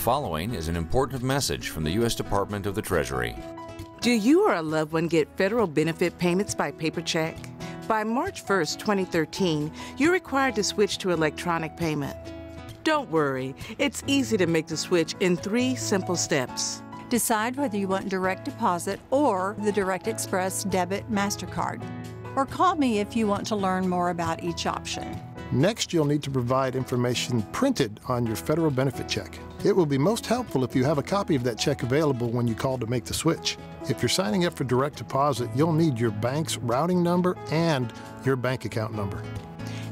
following is an important message from the U.S. Department of the Treasury. Do you or a loved one get federal benefit payments by paper check? By March 1st, 2013, you're required to switch to electronic payment. Don't worry, it's easy to make the switch in 3 simple steps. Decide whether you want direct deposit or the Direct Express Debit MasterCard. Or call me if you want to learn more about each option. Next, you'll need to provide information printed on your federal benefit check. It will be most helpful if you have a copy of that check available when you call to make the switch. If you're signing up for direct deposit, you'll need your bank's routing number and your bank account number.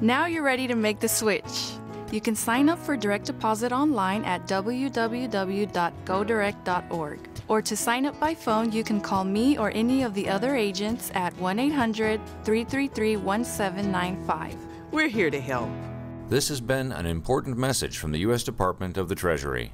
Now you're ready to make the switch. You can sign up for direct deposit online at www.godirect.org. Or to sign up by phone, you can call me or any of the other agents at 1-800-333-1795. We're here to help. This has been an important message from the U.S. Department of the Treasury.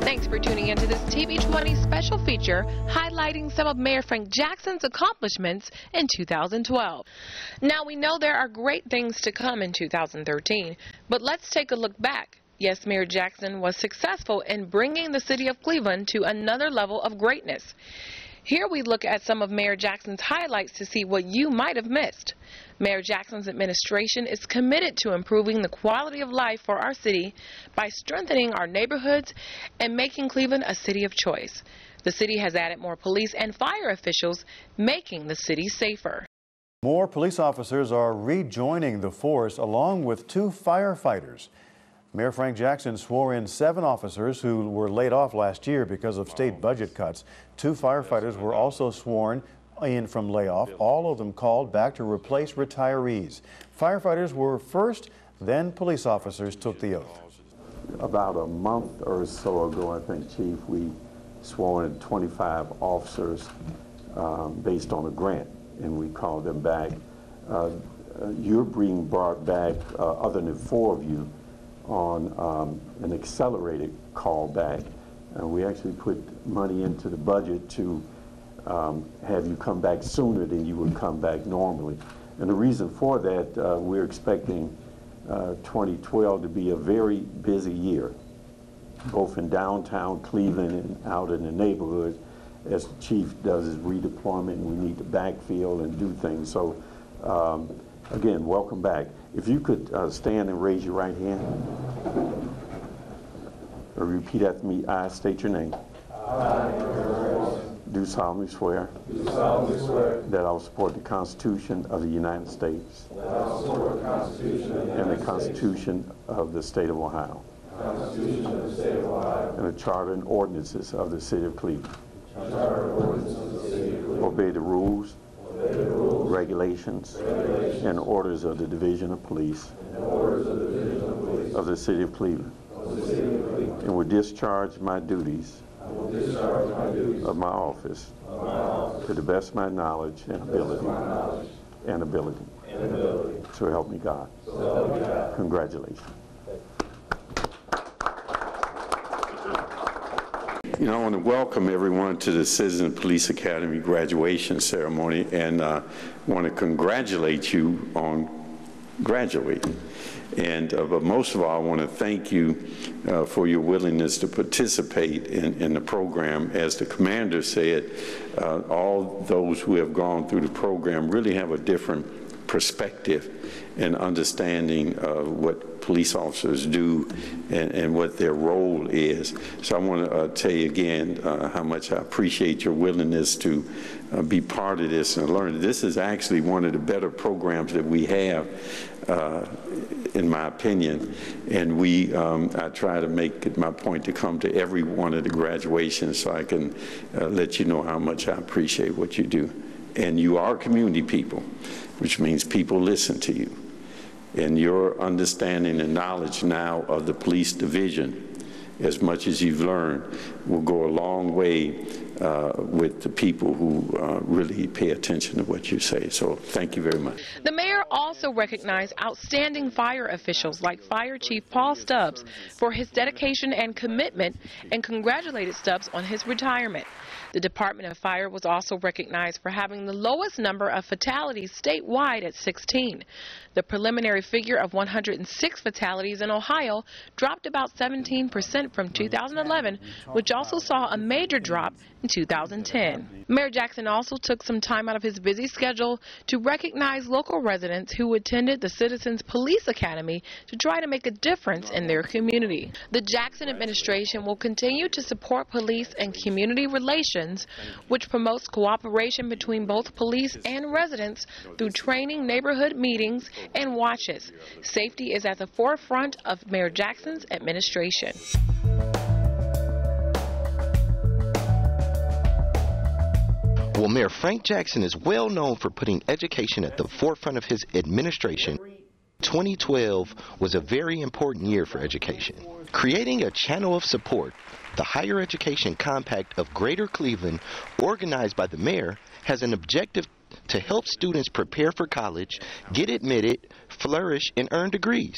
Thanks for tuning into this TV20 special feature highlighting some of Mayor Frank Jackson's accomplishments in 2012. Now, we know there are great things to come in 2013, but let's take a look back. Yes, Mayor Jackson was successful in bringing the city of Cleveland to another level of greatness. Here we look at some of Mayor Jackson's highlights to see what you might have missed. Mayor Jackson's administration is committed to improving the quality of life for our city by strengthening our neighborhoods and making Cleveland a city of choice. The city has added more police and fire officials, making the city safer. More police officers are rejoining the force along with 2 firefighters. Mayor Frank Jackson swore in 7 officers who were laid off last year because of state budget cuts. 2 firefighters were also sworn in from layoff, all of them called back to replace retirees. Firefighters were first, then police officers took the oath. About a month or so ago, I think, Chief, we swore in 25 officers based on a grant, and we called them back. You're being brought back, other than 4 of you, on an accelerated callback. We actually put money into the budget to have you come back sooner than you would come back normally. And the reason for that, we're expecting 2012 to be a very busy year, both in downtown Cleveland and out in the neighborhoods. As the chief does his redeployment, and we need to backfill and do things. So again, welcome back. If you could stand and raise your right hand. Or repeat after me. I state your name. I do solemnly swear. That I will support the Constitution of the United States. And the Constitution of the State of Ohio. And the Charter and ordinances of the City of Cleveland. Obey the rules, regulations, and orders of the Division of Police of the City of Cleveland. And will discharge my duties of my office to the best of my knowledge and ability. So help me God. Congratulations. You know, I want to welcome everyone to the Citizen Police Academy graduation ceremony, and want to congratulate you on graduating. And but most of all, I want to thank you for your willingness to participate in the program. As the commander said, all those who have gone through the program really have a different perspective and understanding of what police officers do and what their role is. So I want to tell you again how much I appreciate your willingness to be part of this and learn. This is actually one of the better programs that we have, in my opinion, and I try to make it my point to come to every one of the graduations so I can let you know how much I appreciate what you do. And you are community people, which means people listen to you. And your understanding and knowledge now of the police division, as much as you've learned, will go a long way with the people who really pay attention to what you say. So thank you very much. The mayor also recognized outstanding fire officials like Fire Chief Paul Stubbs for his dedication and commitment, and congratulated Stubbs on his retirement. The Department of Fire was also recognized for having the lowest number of fatalities statewide at 16. The preliminary figure of 106 fatalities in Ohio dropped about 17% from 2011, which also saw a major drop in 2010. Mayor Jackson also took some time out of his busy schedule to recognize local residents who attended the Citizens Police Academy to try to make a difference in their community. The Jackson administration will continue to support police and community relations, which promotes cooperation between both police and residents through training, neighborhood meetings, and watches. Safety is at the forefront of Mayor Jackson's administration. Well, Mayor Frank Jackson is well known for putting education at the forefront of his administration. 2012 was a very important year for education. Creating a channel of support, the Higher Education Compact of Greater Cleveland, organized by the mayor, has an objective to help students prepare for college, get admitted, flourish, and earn degrees.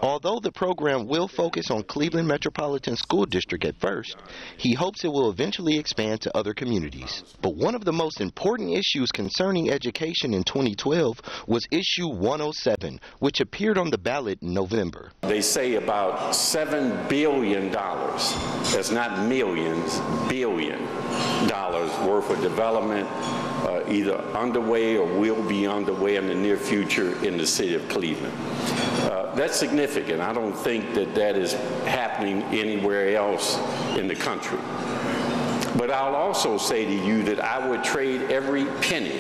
Although the program will focus on Cleveland Metropolitan School District at first, he hopes it will eventually expand to other communities. But one of the most important issues concerning education in 2012 was Issue 107, which appeared on the ballot in November. They say about $7 billion, that's not millions, $1 billion worth of development either underway or will be underway in the near future in the city of Cleveland. That's significant. I don't think that that is happening anywhere else in the country. But I'll also say to you that I would trade every penny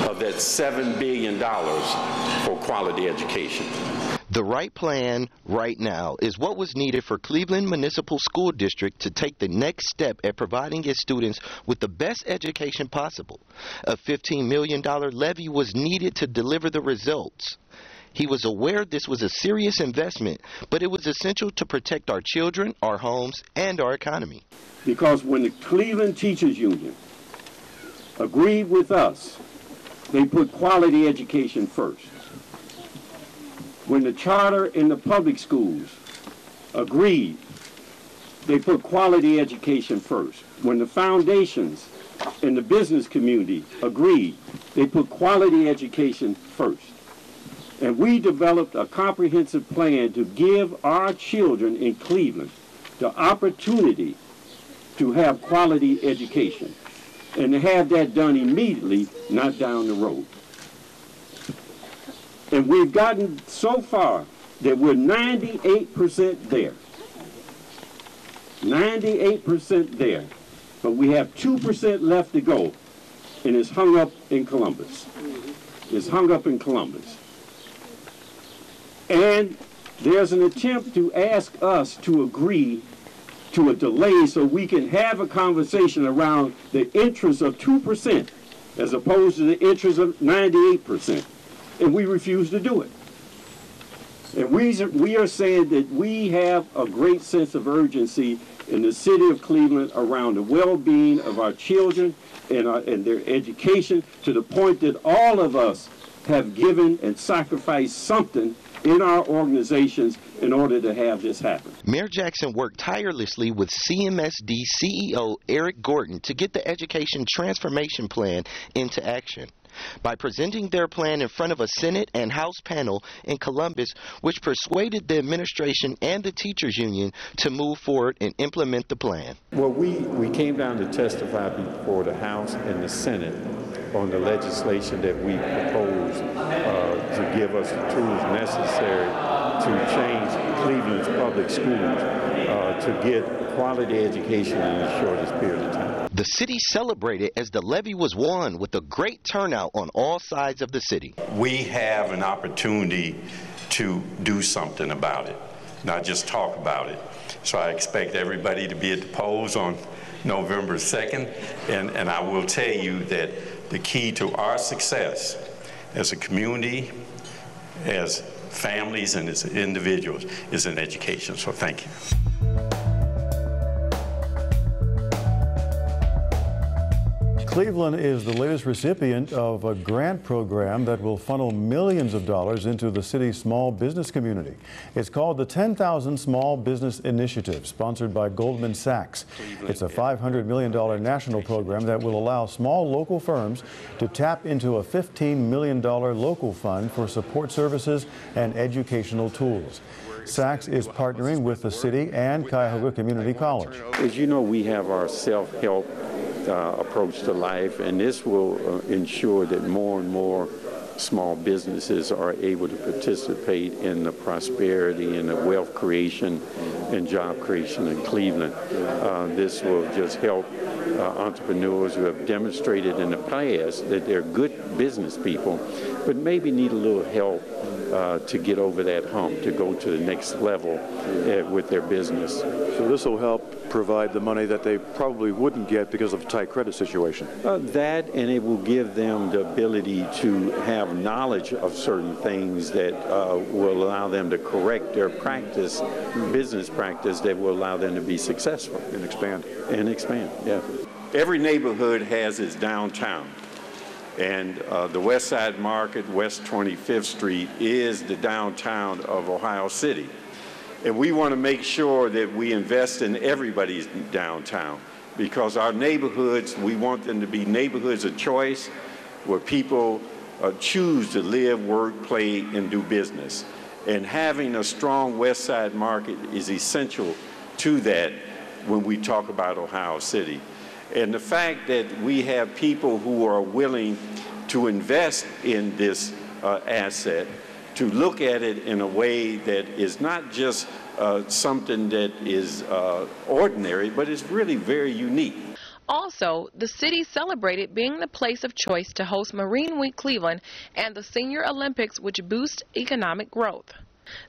of that $7 billion for quality education. The right plan right now is what was needed for Cleveland Municipal School District to take the next step at providing its students with the best education possible. A $15 million levy was needed to deliver the results. He was aware this was a serious investment, but it was essential to protect our children, our homes, and our economy. Because when the Cleveland Teachers Union agreed with us, they put quality education first. When the charter in the public schools agreed, they put quality education first. When the foundations in the business community agreed, they put quality education first. And we developed a comprehensive plan to give our children in Cleveland the opportunity to have quality education and to have that done immediately, not down the road. And we've gotten so far that we're 98% there. 98% there. But we have 2% left to go, and it's hung up in Columbus. It's hung up in Columbus. And there's an attempt to ask us to agree to a delay so we can have a conversation around the interest of 2% as opposed to the interest of 98%. And we refuse to do it. And we are saying that we have a great sense of urgency in the city of Cleveland around the well-being of our children and their education, to the point that all of us have given and sacrificed something in our organizations in order to have this happen. Mayor Jackson worked tirelessly with CMSD CEO Eric Gordon to get the Education Transformation Plan into action. By presenting their plan in front of a Senate and House panel in Columbus, which persuaded the administration and the teachers union to move forward and implement the plan. Well, we came down to testify before the House and the Senate on the legislation that we proposed to give us the tools necessary to change Cleveland's public schools to get quality education in the shortest period of time. The city celebrated as the levy was won with a great turnout on all sides of the city. We have an opportunity to do something about it, not just talk about it. So I expect everybody to be at the polls on November 2nd, and I will tell you that the key to our success as a community, as families, and as individuals is in education. So thank you. Cleveland is the latest recipient of a grant program that will funnel millions of dollars into the city's small business community. It's called the 10,000 Small Business Initiative, sponsored by Goldman Sachs. It's a $500 million national program that will allow small local firms to tap into a $15 million local fund for support services and educational tools. Sachs is partnering with the city and Cuyahoga Community College. As you know, we have our self-help approach to life, and this will ensure that more and more small businesses are able to participate in the prosperity and the wealth creation and job creation in Cleveland. This will just help entrepreneurs who have demonstrated in the past that they're good business people, but maybe need a little help to get over that hump, to go to the next level with their business. So this will help provide the money that they probably wouldn't get because of a tight credit situation. That, and it will give them the ability to have knowledge of certain things that will allow them to correct their practice, business practice, that will allow them to be successful. And expand. And expand, yeah. Every neighborhood has its downtown. And the West Side Market, West 25th Street, is the downtown of Ohio City. And we want to make sure that we invest in everybody's downtown, because our neighborhoods, we want them to be neighborhoods of choice where people choose to live, work, play, and do business. And having a strong West Side Market is essential to that when we talk about Ohio City. And the fact that we have people who are willing to invest in this asset, to look at it in a way that is not just something that is ordinary, but is really very unique. Also, the city celebrated being the place of choice to host Marine Week Cleveland and the Senior Olympics, which boost economic growth.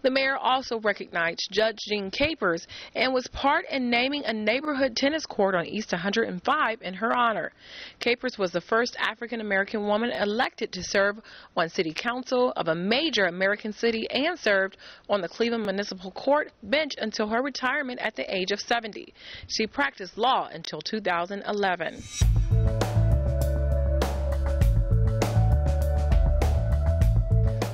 The mayor also recognized Judge Jean Capers and was part in naming a neighborhood tennis court on East 105 in her honor. Capers was the first African-American woman elected to serve on city council of a major American city and served on the Cleveland Municipal Court bench until her retirement at the age of 70. She practiced law until 2011.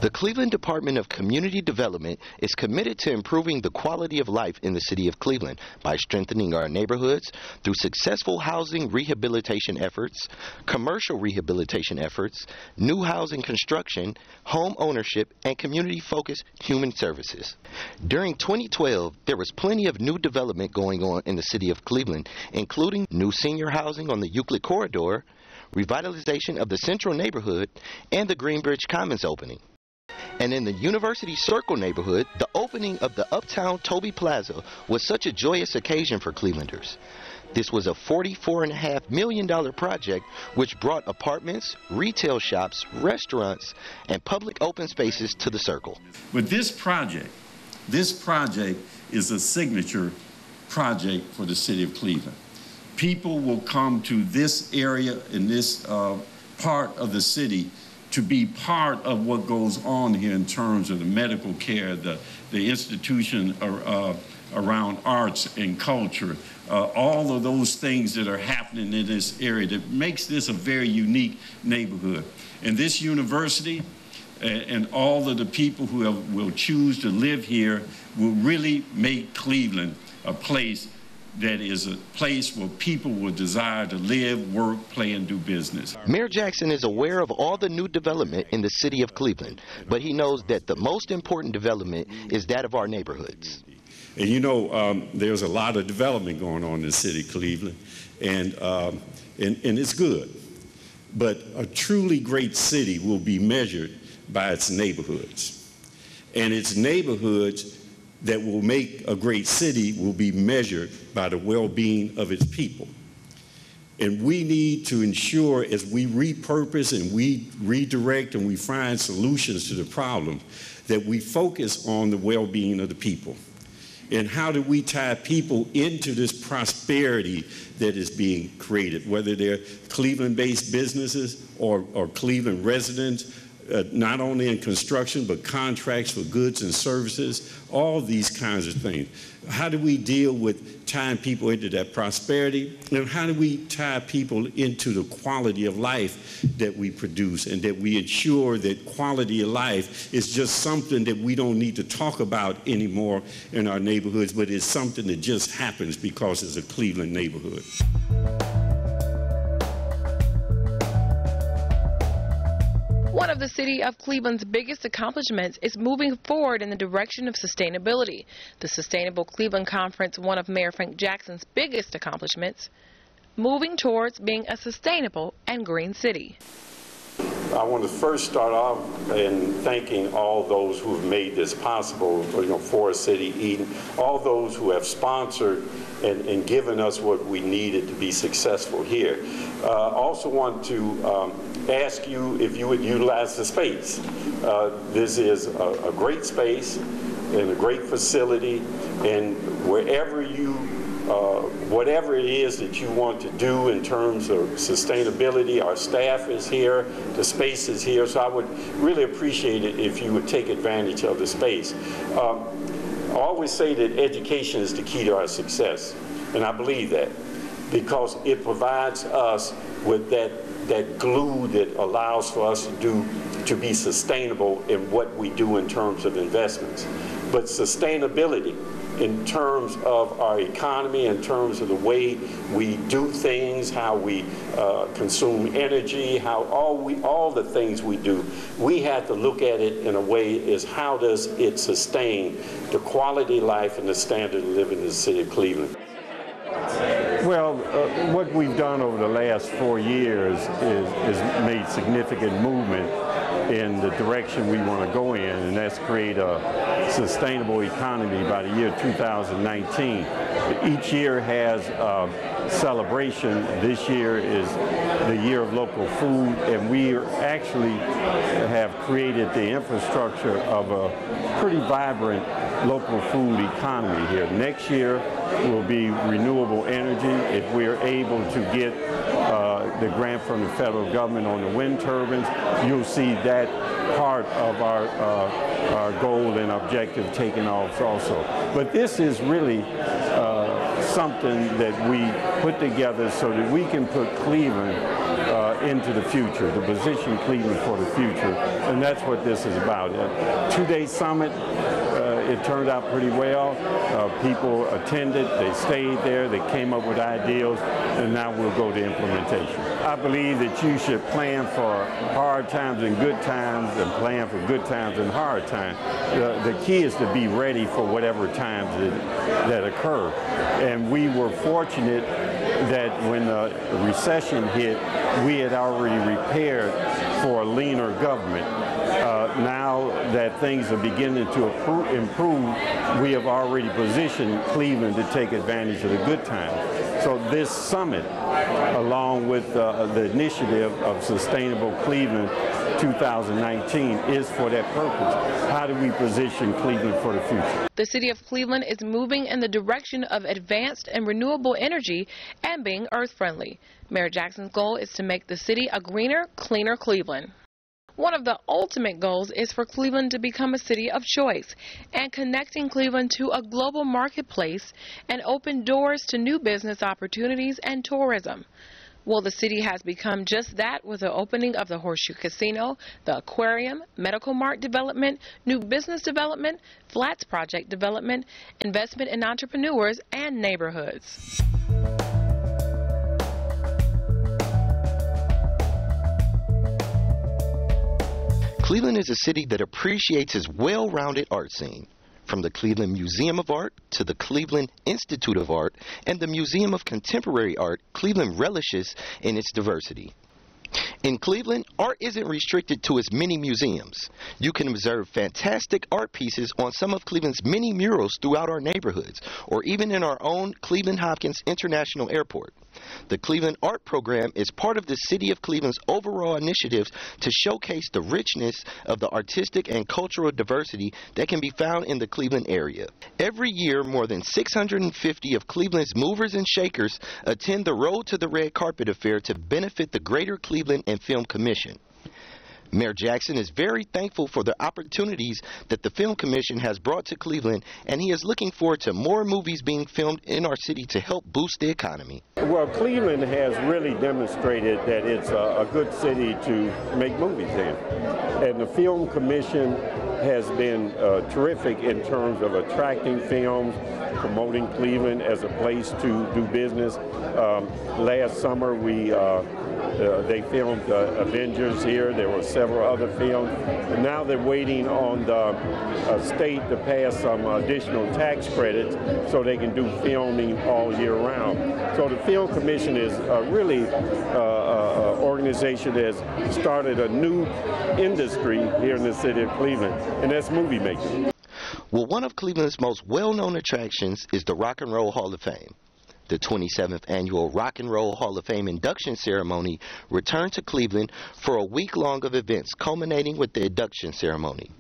The Cleveland Department of Community Development is committed to improving the quality of life in the city of Cleveland by strengthening our neighborhoods through successful housing rehabilitation efforts, commercial rehabilitation efforts, new housing construction, home ownership, and community-focused human services. During 2012, there was plenty of new development going on in the city of Cleveland, including new senior housing on the Euclid Corridor, revitalization of the Central neighborhood, and the Greenbridge Commons opening. And in the University Circle neighborhood, the opening of the Uptown Toby Plaza was such a joyous occasion for Clevelanders. This was a $44.5 million project which brought apartments, retail shops, restaurants, and public open spaces to the Circle. But this project is a signature project for the city of Cleveland. People will come to this area in this part of the city to be part of what goes on here in terms of the medical care, the institution around arts and culture, all of those things that are happening in this area that makes this a very unique neighborhood. And this university and all of the people who will choose to live here will really make Cleveland a place that is a place where people will desire to live, work, play, and do business. Mayor Jackson is aware of all the new development in the city of Cleveland, but he knows that the most important development is that of our neighborhoods. And you know, there's a lot of development going on in the city of Cleveland, and it's good. But a truly great city will be measured by its neighborhoods. And its neighborhoods that will make a great city will be measured by the well-being of its people. And we need to ensure, as we repurpose and we redirect and we find solutions to the problem, that we focus on the well-being of the people. And how do we tie people into this prosperity that is being created, whether they're Cleveland-based businesses or Cleveland residents, not only in construction, but contracts for goods and services, all these kinds of things. How do we deal with tying people into that prosperity? And how do we tie people into the quality of life that we produce, and that we ensure that quality of life is just something that we don't need to talk about anymore in our neighborhoods, but it's something that just happens because it's a Cleveland neighborhood. One of the city of Cleveland's biggest accomplishments is moving forward in the direction of sustainability. The Sustainable Cleveland Conference, one of Mayor Frank Jackson's biggest accomplishments, moving towards being a sustainable and green city. I want to first start off in thanking all those who have made this possible, for a city Eden, all those who have sponsored and given us what we needed to be successful here. Also want to ask you if you would utilize the space. This is a great space and a great facility, and wherever you whatever it is that you want to do in terms of sustainability, our staff is here, the space is here, so I would really appreciate it if you would take advantage of the space. I always say that education is the key to our success, and I believe that, because it provides us with that glue that allows for us to be sustainable in what we do in terms of investments. But sustainability in terms of our economy, in terms of the way we do things, how we consume energy, how all the things we do, we have to look at it in a way is how does it sustain the quality of life and the standard of living in the city of Cleveland. Well, what we've done over the last 4 years is made significant movement in the direction we want to go in, and that's create a sustainable economy by the year 2019. Each year has a celebration. This year is the year of local food, and we actually have created the infrastructure of a pretty vibrant local food economy here. Next year will be renewable energy. If we're able to get the grant from the federal government on the wind turbines, you'll see that part of our goal and objective taken off also. But this is really something that we put together so that we can put Cleveland into the future, to position Cleveland for the future, and that's what this is about. A two-day summit. It turned out pretty well. People attended, they stayed there, they came up with ideas, and now we'll go to implementation. I believe that you should plan for hard times and good times, and plan for good times and hard times. The key is to be ready for whatever times that occur. And we were fortunate that when the recession hit, we had already prepared for a leaner government. Now that things are beginning to improve, we have already positioned Cleveland to take advantage of the good times. So this summit, along with the initiative of Sustainable Cleveland 2019, is for that purpose. How do we position Cleveland for the future? The city of Cleveland is moving in the direction of advanced and renewable energy and being earth-friendly. Mayor Jackson's goal is to make the city a greener, cleaner Cleveland. One of the ultimate goals is for Cleveland to become a city of choice, and connecting Cleveland to a global marketplace and open doors to new business opportunities and tourism. Well, the city has become just that with the opening of the Horseshoe Casino, the Aquarium, Medical Mart development, new business development, flats project development, investment in entrepreneurs and neighborhoods. Cleveland is a city that appreciates its well-rounded art scene. From the Cleveland Museum of Art to the Cleveland Institute of Art and the Museum of Contemporary Art, Cleveland relishes in its diversity. In Cleveland, art isn't restricted to its many museums. You can observe fantastic art pieces on some of Cleveland's many murals throughout our neighborhoods, or even in our own Cleveland Hopkins International Airport. The Cleveland Art Program is part of the City of Cleveland's overall initiatives to showcase the richness of the artistic and cultural diversity that can be found in the Cleveland area. Every year, more than 650 of Cleveland's movers and shakers attend the Road to the Red Carpet Affair to benefit the Greater Cleveland and Film Commission. Mayor Jackson is very thankful for the opportunities that the Film Commission has brought to Cleveland, and he is looking forward to more movies being filmed in our city to help boost the economy. Well, Cleveland has really demonstrated that it's a good city to make movies in. And the Film Commission has been terrific in terms of attracting films, promoting Cleveland as a place to do business. Last summer, they filmed Avengers here. There were several other films. And now they're waiting on the state to pass some additional tax credits so they can do filming all year round. So the Film Commission is really an organization that has started a new industry here in the city of Cleveland, and that's movie making. Well, one of Cleveland's most well-known attractions is the Rock and Roll Hall of Fame. The 27th Annual Rock and Roll Hall of Fame induction ceremony returned to Cleveland for a week-long of events, culminating with the induction ceremony.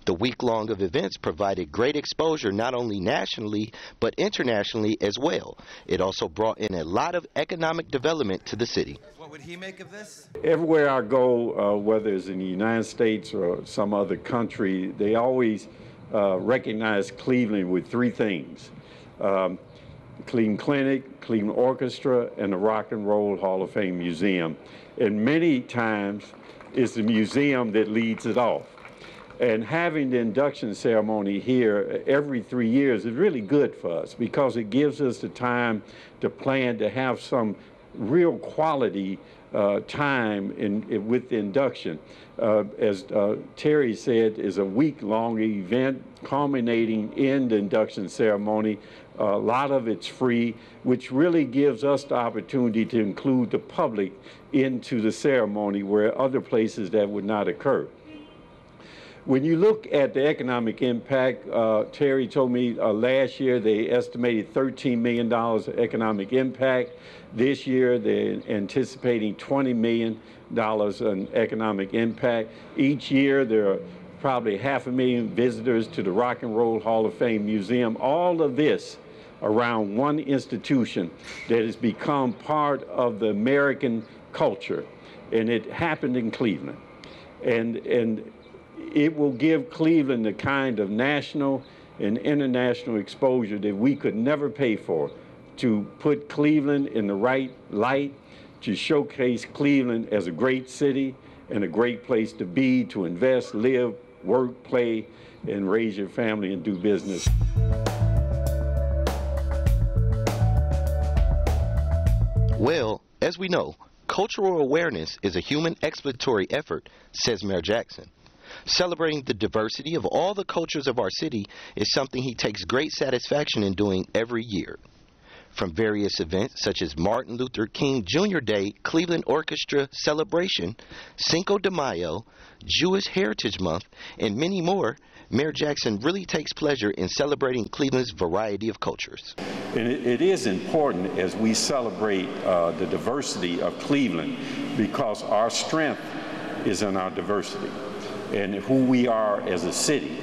The week-long of events provided great exposure not only nationally, but internationally as well. It also brought in a lot of economic development to the city. What would he make of this? Everywhere I go, whether it's in the United States or some other country, they always recognize Cleveland with three things. Cleveland Clinic, Cleveland Orchestra, and the Rock and Roll Hall of Fame Museum. And many times it's the museum that leads it off. And having the induction ceremony here every 3 years is really good for us because it gives us the time to plan to have some real quality time with the induction. As Terry said, is a week-long event culminating in the induction ceremony. A lot of it's free, which really gives us the opportunity to include the public into the ceremony where other places that would not occur. When you look at the economic impact, Terry told me last year they estimated $13 million of economic impact. This year they're anticipating $20 million in economic impact. Each year there are probably 500,000 visitors to the Rock and Roll Hall of Fame Museum. All of this around one institution that has become part of the American culture, and it happened in Cleveland. And it will give Cleveland the kind of national and international exposure that we could never pay for, to put Cleveland in the right light, to showcase Cleveland as a great city and a great place to be, to invest, live, work, play, and raise your family and do business. Well, as we know, cultural awareness is a human exploratory effort, says Mayor Jackson. Celebrating the diversity of all the cultures of our city is something he takes great satisfaction in doing every year. From various events such as Martin Luther King Jr. Day, Cleveland Orchestra Celebration, Cinco de Mayo, Jewish Heritage Month, and many more, Mayor Jackson really takes pleasure in celebrating Cleveland's variety of cultures. And it is important as we celebrate the diversity of Cleveland, because our strength is in our diversity. And who we are as a city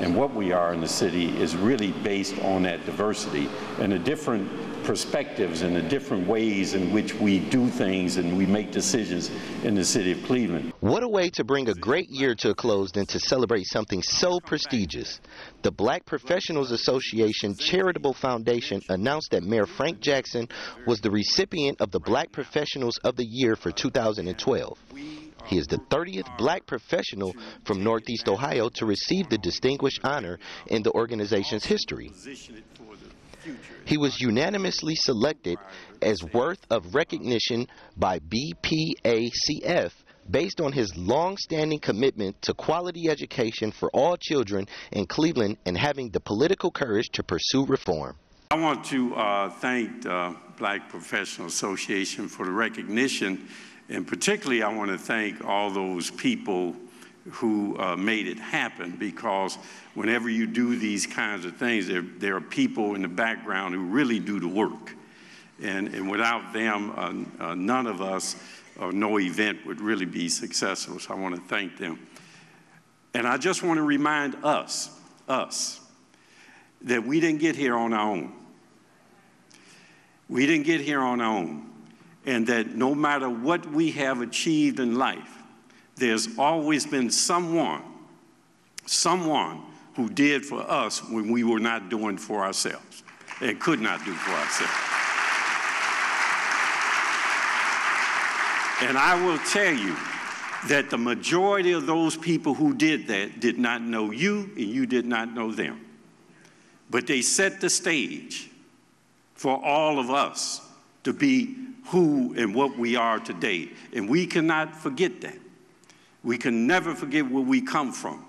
and what we are in the city is really based on that diversity and the different perspectives and the different ways in which we do things and we make decisions in the city of Cleveland. What a way to bring a great year to a close than to celebrate something so prestigious. The Black Professionals Association Charitable Foundation announced that Mayor Frank Jackson was the recipient of the Black Professionals of the Year for 2012. He is the 30th black professional from Northeast Ohio to receive the distinguished honor in the organization's history. He was unanimously selected as worth of recognition by BPACF based on his long-standing commitment to quality education for all children in Cleveland and having the political courage to pursue reform. I want to thank the Black Professional Association for the recognition. And particularly, I want to thank all those people who made it happen, because whenever you do these kinds of things, there are people in the background who really do the work. And without them, none of us or no event would really be successful. So I want to thank them. And I just want to remind us, that we didn't get here on our own. We didn't get here on our own. And that no matter what we have achieved in life, there's always been someone who did for us when we were not doing for ourselves and could not do for ourselves. And I will tell you that the majority of those people who did that did not know you, and you did not know them. But they set the stage for all of us to be who and what we are today. And we cannot forget that. We can never forget where we come from.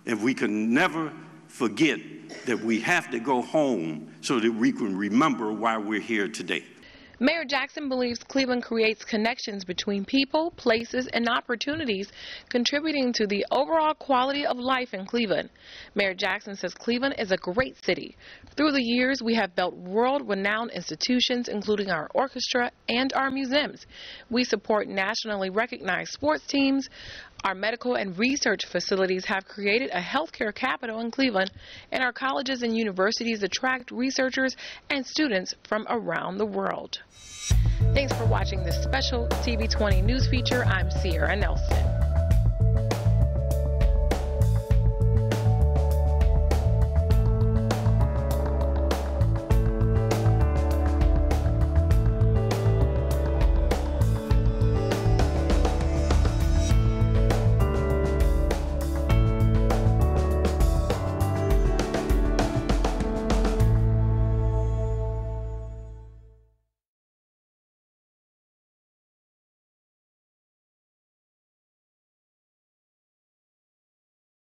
And we can never forget that we have to go home so that we can remember why we're here today. Mayor Jackson believes Cleveland creates connections between people, places, and opportunities, contributing to the overall quality of life in Cleveland. Mayor Jackson says Cleveland is a great city. Through the years, we have built world-renowned institutions, including our orchestra and our museums. We support nationally recognized sports teams. Our medical and research facilities have created a healthcare capital in Cleveland, and our colleges and universities attract researchers and students from around the world. Thanks for watching this special TV20 news feature. I'm Sierra Nelson.